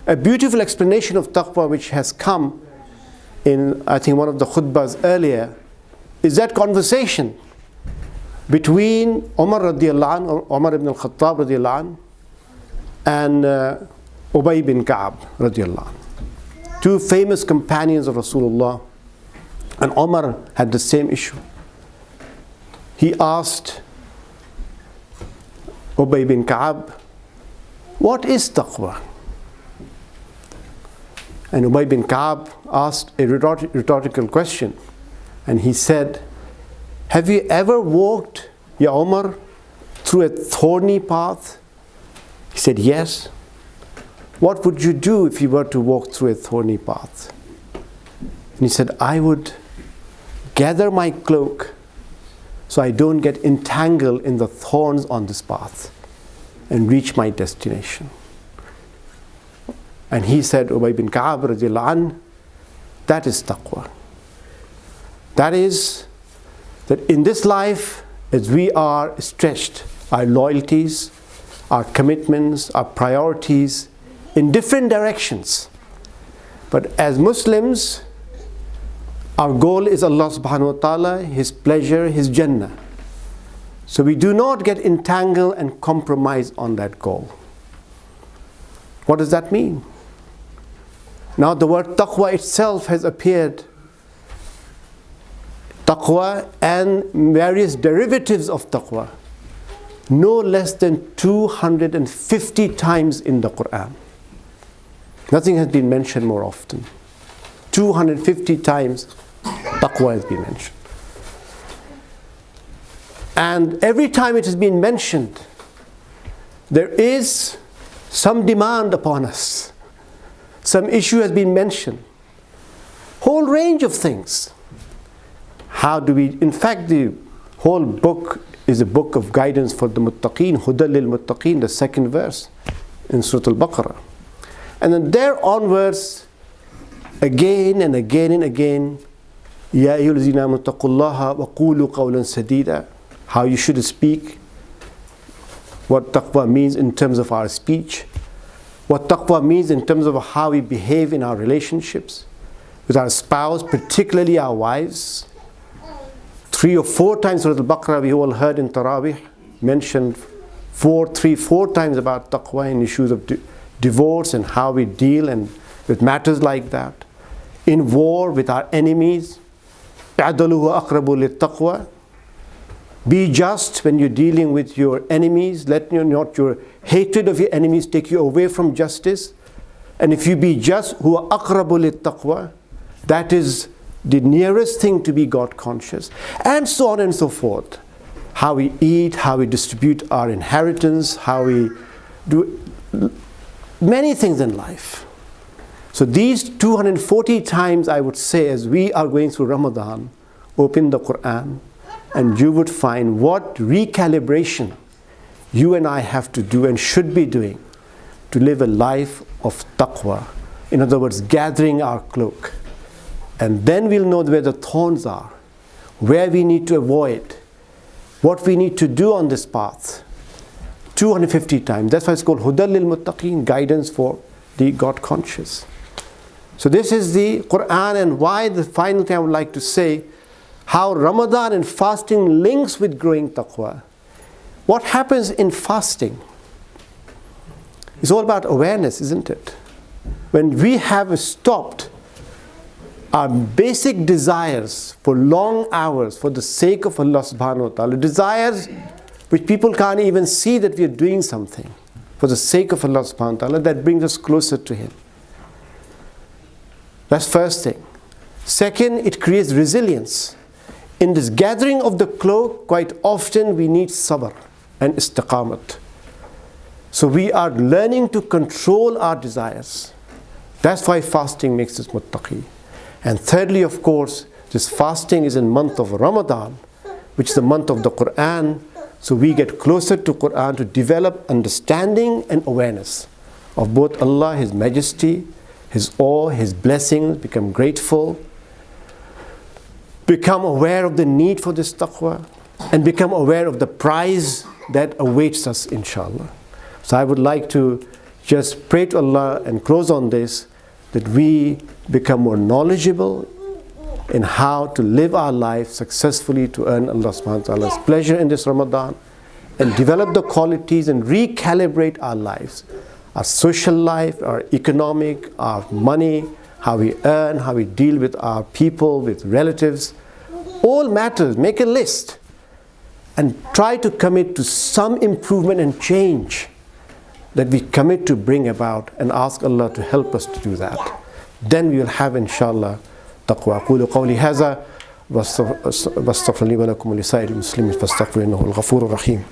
A beautiful explanation of taqwa which has come in, I think, one of the khutbahs earlier, is that conversation between Umar radiallahu anhu, Umar ibn al-Khattab radiallahu anhu, and Ubay bin Ka'ab radiallahu anhu. Two famous companions of Rasulullah. And Umar had the same issue. He asked Ubay bin Ka'ab, what is taqwa? And Ubay bin Ka'ab asked a rhetorical question. And he said, have you ever walked, Ya Umar, through a thorny path? He said, yes. What would you do if you were to walk through a thorny path? And he said, I would gather my cloak so I don't get entangled in the thorns on this path and reach my destination. And he said, Ubay bin Ka'ab radiallahu anh, that is taqwa. That is, that in this life, as we are stretched, our loyalties, our commitments, our priorities, in different directions. But as Muslims, our goal is Allah subhanahu wa ta'ala, His pleasure, His Jannah. So we do not get entangled and compromise on that goal. What does that mean? Now the word taqwa itself has appeared. Taqwa and various derivatives of taqwa, no less than 250 times in the Quran. Nothing has been mentioned more often. 250 times taqwa has been mentioned. And every time it has been mentioned, there is some demand upon us. Some issue has been mentioned. Whole range of things. How do we, in fact, the whole book is a book of guidance for the muttaqeen, Huda lil muttaqeen, the second verse in Surah Al-Baqarah. And then there onwards, again and again and again, Ya ayyuhallazina amanu taqullaha wa qulu qawlan sadida, how you should speak, what taqwa means in terms of our speech, what taqwa means in terms of how we behave in our relationships with our spouse, particularly our wives. 3 or 4 times Surah Al-Baqarah we all heard in Taraweeh mentioned 4 times about taqwa in issues of divorce and how we deal and with matters like that. In war with our enemies, اعدلوا وأقربوا للتقوى. Be just when you're dealing with your enemies. Let not your hatred of your enemies take you away from justice. And if you be just, هو أقرب للتقوى, that is the nearest thing to be God conscious, and so on and so forth. How we eat, how we distribute our inheritance, how we do many things in life. So these 240 times, I would say, as we are going through Ramadan, open the Quran and you would find what recalibration you and I have to do and should be doing to live a life of taqwa. In other words, gathering our cloak. And then we'll know where the thorns are, where we need to avoid, what we need to do on this path. 250 times. That's why it's called Huda lil muttaqeen, guidance for the God conscious. So this is the Quran, and why the final thing I would like to say, how Ramadan and fasting links with growing taqwa. What happens in fasting? It's all about awareness, isn't it? When we have stopped our basic desires for long hours for the sake of Allah subhanahu wa ta'ala, desires which people can't even see that we are doing something for the sake of Allah subhanahu wa ta'ala, that brings us closer to Him. That's first thing. Second, it creates resilience. In this gathering of the cloak, quite often we need sabr and istiqamat. So we are learning to control our desires. That's why fasting makes us muttaqi. And thirdly, of course, this fasting is in month of Ramadan, which is the month of the Quran. So we get closer to Quran to develop understanding and awareness of both Allah, His majesty, His awe, His blessings, become grateful, become aware of the need for this taqwa, and become aware of the prize that awaits us, inshallah. So I would like to just pray to Allah and close on this, that we become more knowledgeable in how to live our life successfully to earn Allah subhanahu wa ta'ala's pleasure in this Ramadan, and develop the qualities and recalibrate our lives, our social life, our economic, our money, how we earn, how we deal with our people, with relatives. All matters. Make a list and try to commit to some improvement and change that we commit to bring about, and ask Allah to help us to do that. Then we will have, inshallah, taqwa. أقول قولي هذا واستغفر لي ولكم ولسائر المسلمين فاستغفروا إنه الغفور الرحيم.